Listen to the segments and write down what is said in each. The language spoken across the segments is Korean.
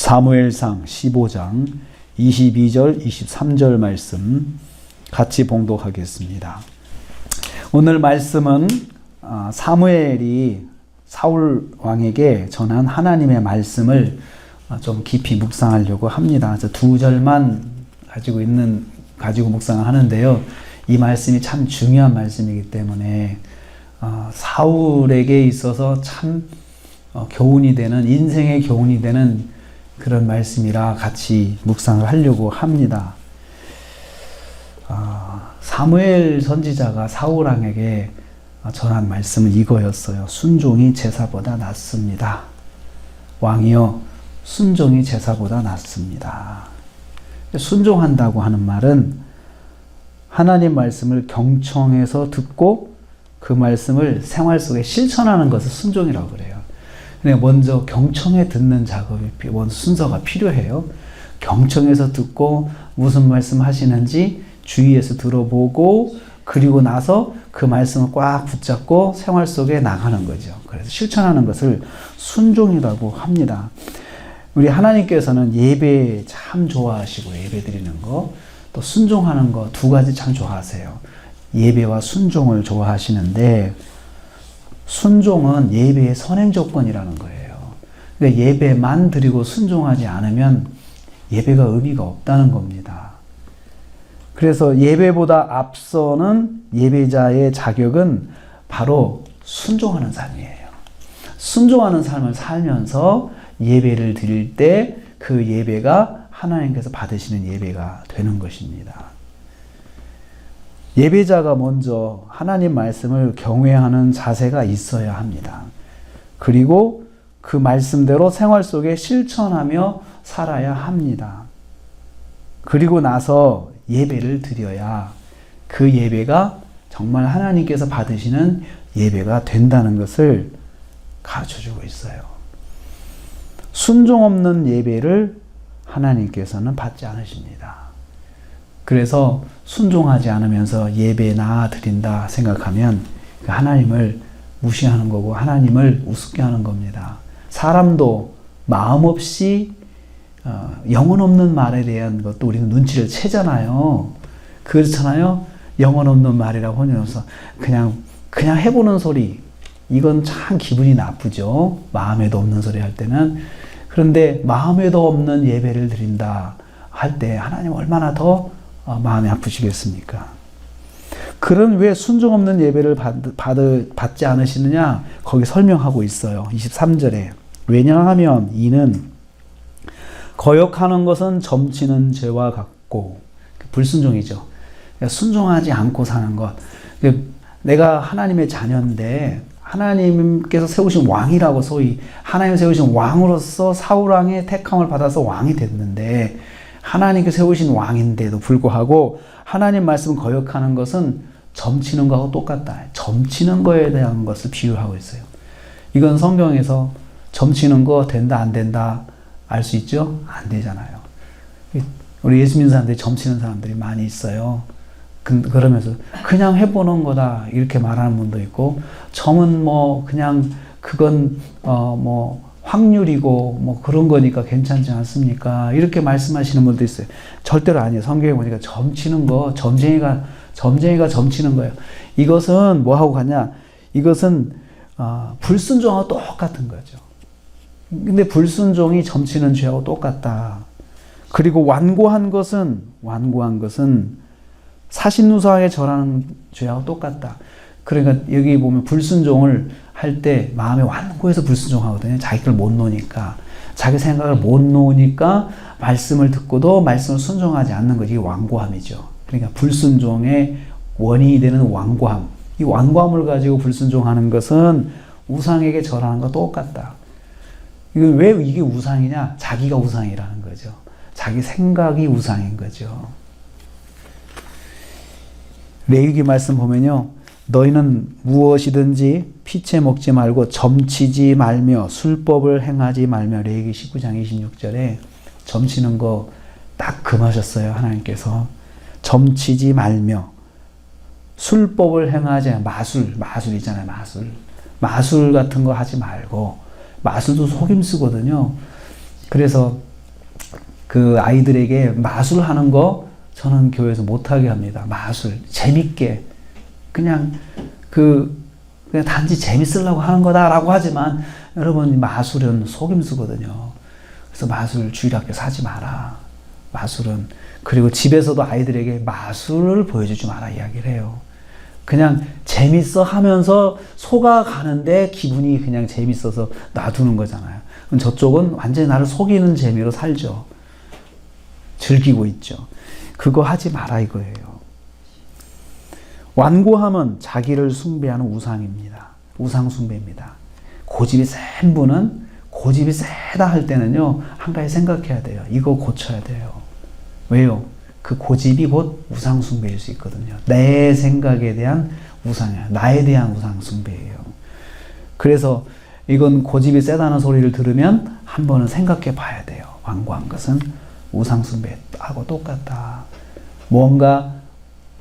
사무엘상 15장 22절 23절 말씀 같이 봉독하겠습니다. 오늘 말씀은 사무엘이 사울 왕에게 전한 하나님의 말씀을 좀 깊이 묵상하려고 합니다. 그래서 두 절만 가지고 묵상을 하는데요. 이 말씀이 참 중요한 말씀이기 때문에 사울에게 있어서 참 교훈이 되는, 인생의 교훈이 되는 그런 말씀이라 같이 묵상을 하려고 합니다. 사무엘 선지자가 사울 왕에게 전한 말씀은 이거였어요. 순종이 제사보다 낫습니다. 왕이여, 순종이 제사보다 낫습니다. 순종한다고 하는 말은 하나님 말씀을 경청해서 듣고 그 말씀을 생활 속에 실천하는 것을 순종이라고 그래요. 근데 먼저 경청해 듣는 작업이 먼저 순서가 필요해요. 경청해서 듣고 무슨 말씀 하시는지 주위에서 들어보고 그리고 나서 그 말씀을 꽉 붙잡고 생활 속에 나가는 거죠. 그래서 실천하는 것을 순종이라고 합니다. 우리 하나님께서는 예배 참 좋아하시고 예배 드리는 거, 또 순종하는 거 두 가지 참 좋아하세요. 예배와 순종을 좋아하시는데 순종은 예배의 선행 조건이라는 거예요. 근데 예배만 드리고 순종하지 않으면 예배가 의미가 없다는 겁니다. 그래서 예배보다 앞서는 예배자의 자격은 바로 순종하는 삶이에요. 순종하는 삶을 살면서 예배를 드릴 때 그 예배가 하나님께서 받으시는 예배가 되는 것입니다. 예배자가 먼저 하나님 말씀을 경외하는 자세가 있어야 합니다. 그리고 그 말씀대로 생활 속에 실천하며 살아야 합니다. 그리고 나서 예배를 드려야 그 예배가 정말 하나님께서 받으시는 예배가 된다는 것을 가르쳐주고 있어요. 순종 없는 예배를 하나님께서는 받지 않으십니다. 그래서 순종하지 않으면서 예배나 드린다 생각하면 하나님을 무시하는 거고 하나님을 우습게 하는 겁니다. 사람도 마음 없이 영혼 없는 말에 대한 것도 우리는 눈치를 채잖아요. 그렇잖아요. 영혼 없는 말이라고 하면서 그냥 해보는 소리, 이건 참 기분이 나쁘죠. 마음에도 없는 소리 할 때는. 그런데 마음에도 없는 예배를 드린다 할 때 하나님 얼마나 더 마음이 아프시겠습니까? 그런 왜 순종 없는 예배를 받지 않으시느냐? 거기 설명하고 있어요. 23절에. 왜냐하면 이는 거역하는 것은 점치는 죄와 같고, 불순종이죠. 그러니까 순종하지 않고 사는 것. 내가 하나님의 자녀인데 하나님께서 세우신 왕이라고 소위 하나님 세우신 왕으로서 사울왕의 택함을 받아서 왕이 됐는데 하나님께 세우신 왕인데도 불구하고 하나님 말씀 거역하는 것은 점치는 거하고 똑같다. 점치는 거에 대한 것을 비유하고 있어요. 이건 성경에서 점치는 거 된다 안 된다 알 수 있죠? 안 되잖아요. 우리 예수 믿는 사람들이 점치는 사람들이 많이 있어요. 그러면서 그냥 해보는 거다 이렇게 말하는 분도 있고, 점은 그냥 그건 확률이고 그런 거니까 괜찮지 않습니까? 이렇게 말씀하시는 분도 있어요. 절대로 아니에요. 성경에 보니까 점치는 거, 점쟁이가 점치는 거예요. 이것은 뭐하고 같냐? 이것은 불순종하고 똑같은 거죠. 근데 불순종이 점치는 죄하고 똑같다. 그리고 완고한 것은 사신누수하게 절하는 죄하고 똑같다. 그러니까 여기 보면 불순종을 할 때 마음에 완고해서 불순종하거든요. 자기 걸 못 놓으니까. 자기 생각을 못 놓으니까 말씀을 듣고도 말씀을 순종하지 않는 것이 완고함이죠. 그러니까 불순종의 원인이 되는 완고함. 이 완고함을 가지고 불순종하는 것은 우상에게 절하는 것과 똑같다. 왜 이게 우상이냐? 자기가 우상이라는 거죠. 자기 생각이 우상인 거죠. 레위기 말씀 보면요. 너희는 무엇이든지 피채 먹지 말고 점치지 말며 술법을 행하지 말며. 레위기 19장 26절에 점치는 거 딱 금하셨어요. 하나님께서. 점치지 말며 술법을 행하지 않아. 마술 있잖아요. 마술 같은 거 하지 말고. 마술도 속임수거든요. 그래서 그 아이들에게 마술하는 거 저는 교회에서 못하게 합니다. 마술. 재밌게. 그냥 단지 재밌으려고 하는 거다라고 하지만 여러분 마술은 속임수거든요. 그래서 마술 주일학교 사지 마라. 마술은. 그리고 집에서도 아이들에게 마술을 보여주지 마라 이야기를 해요. 그냥 재밌어 하면서 속아가는데 기분이 그냥 재밌어서 놔두는 거잖아요. 그럼 저쪽은 완전히 나를 속이는 재미로 살죠. 즐기고 있죠. 그거 하지 마라 이거예요. 완고함은 자기를 숭배하는 우상입니다. 우상 숭배입니다. 고집이 센 분은 고집이 세다 할 때는요, 한 가지 생각해야 돼요. 이거 고쳐야 돼요. 왜요? 그 고집이 곧 우상 숭배일 수 있거든요. 내 생각에 대한 우상이에요. 나에 대한 우상 숭배예요. 그래서 이건 고집이 세다는 소리를 들으면 한 번은 생각해 봐야 돼요. 완고한 것은 우상 숭배하고 똑같다. 뭔가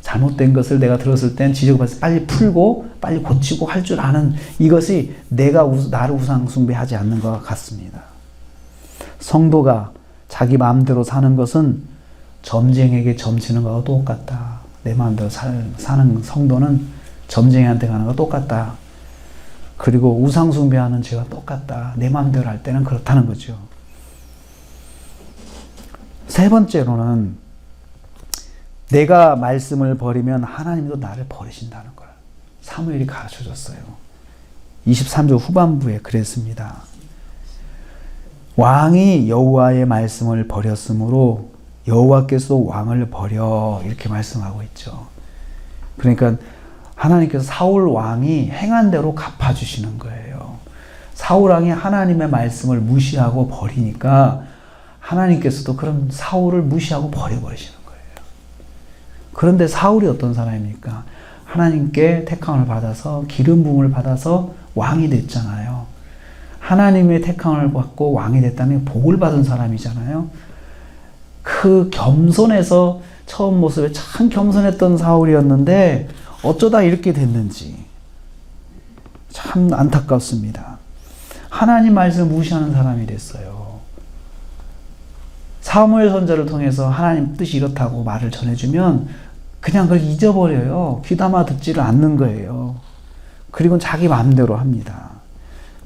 잘못된 것을 내가 들었을 땐 지적받아서 빨리 풀고 빨리 고치고 할 줄 아는 이것이 나를 우상 숭배하지 않는 것 같습니다. 성도가 자기 마음대로 사는 것은 점쟁이에게 점치는 것과 똑같다. 내 마음대로 사는 성도는 점쟁이한테 가는 것과 똑같다. 그리고 우상 숭배하는 죄와 똑같다. 내 마음대로 할 때는 그렇다는 거죠. 세 번째로는 내가 말씀을 버리면 하나님도 나를 버리신다는 걸 사무엘이 가르쳐줬어요. 23절 후반부에 그랬습니다. 왕이 여호와의 말씀을 버렸으므로 여호와께서 왕을 버려 이렇게 말씀하고 있죠. 그러니까 하나님께서 사울 왕이 행한 대로 갚아주시는 거예요. 사울 왕이 하나님의 말씀을 무시하고 버리니까 하나님께서도 그런 사울을 무시하고 버려버리시는 거예요. 그런데 사울이 어떤 사람입니까? 하나님께 택함을 받아서 기름 부음을 받아서 왕이 됐잖아요. 하나님의 택함을 받고 왕이 됐다면 복을 받은 사람이잖아요. 그 겸손해서 처음 모습에 참 겸손했던 사울이었는데 어쩌다 이렇게 됐는지 참 안타깝습니다. 하나님 말씀을 무시하는 사람이 됐어요. 사무엘 선지자를 통해서 하나님 뜻이 이렇다고 말을 전해주면 그냥 그걸 잊어버려요. 귀담아 듣지를 않는 거예요. 그리고 자기 마음대로 합니다.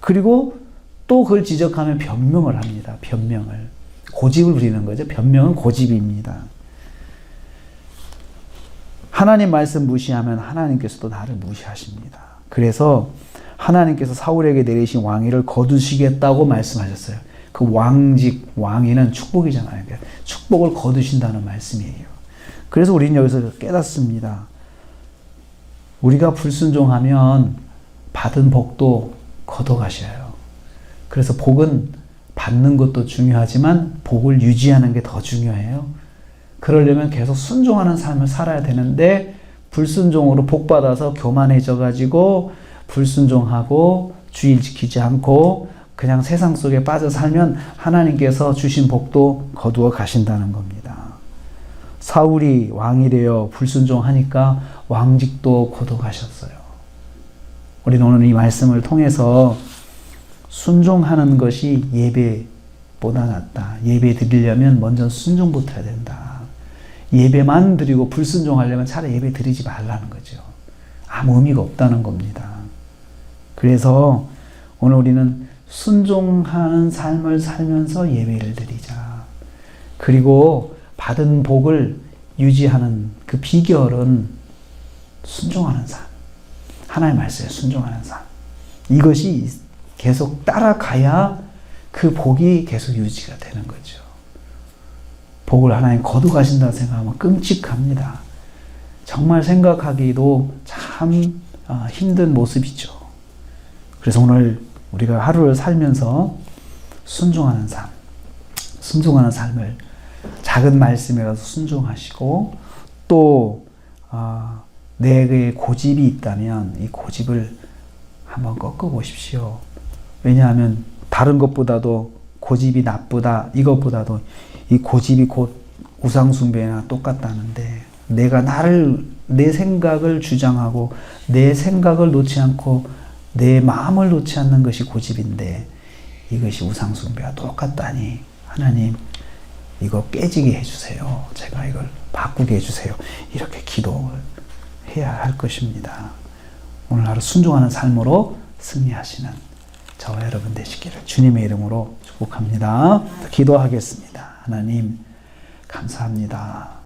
그리고 또 그걸 지적하면 변명을 합니다. 변명을. 고집을 부리는 거죠. 변명은 고집입니다. 하나님 말씀 무시하면 하나님께서도 나를 무시하십니다. 그래서 하나님께서 사울에게 내리신 왕위를 거두시겠다고 말씀하셨어요. 그 왕위는 축복이잖아요. 축복을 거두신다는 말씀이에요. 그래서 우리는 여기서 깨닫습니다. 우리가 불순종하면 받은 복도 걷어가셔요. 그래서 복은 받는 것도 중요하지만 복을 유지하는 게 더 중요해요. 그러려면 계속 순종하는 삶을 살아야 되는데 불순종으로 복받아서 교만해져 가지고 불순종하고 주일 지키지 않고 그냥 세상 속에 빠져 살면 하나님께서 주신 복도 거두어 가신다는 겁니다. 사울이 왕이 되어 불순종하니까 왕직도 거두어 가셨어요. 우리는 오늘 이 말씀을 통해서 순종하는 것이 예배보다 낫다. 예배 드리려면 먼저 순종부터 해야 된다. 예배만 드리고 불순종하려면 차라리 예배 드리지 말라는 거죠. 아무 의미가 없다는 겁니다. 그래서 오늘 우리는 순종하는 삶을 살면서 예배를 드리자. 그리고 받은 복을 유지하는 그 비결은 순종하는 삶. 하나님의 말씀에 순종하는 삶. 이것이 계속 따라가야 그 복이 계속 유지가 되는 거죠. 복을 하나님 거두가신다 생각하면 끔찍합니다. 정말 생각하기도 참 힘든 모습이죠. 그래서 오늘 우리가 하루를 살면서 순종하는 삶을 작은 말씀이라도 순종하시고 또 내게 고집이 있다면 이 고집을 한번 꺾어보십시오. 왜냐하면 다른 것보다도 고집이 나쁘다 이것보다도 이 고집이 곧 우상숭배나 똑같다는데 내가 내 생각을 주장하고 내 생각을 놓지 않고 내 마음을 놓지 않는 것이 고집인데 이것이 우상숭배와 똑같다니 하나님 이거 깨지게 해주세요. 제가 이걸 바꾸게 해주세요. 이렇게 기도를 해야 할 것입니다. 오늘 하루 순종하는 삶으로 승리하시는 저와 여러분 되시기를 주님의 이름으로 축복합니다. 기도하겠습니다. 하나님 감사합니다.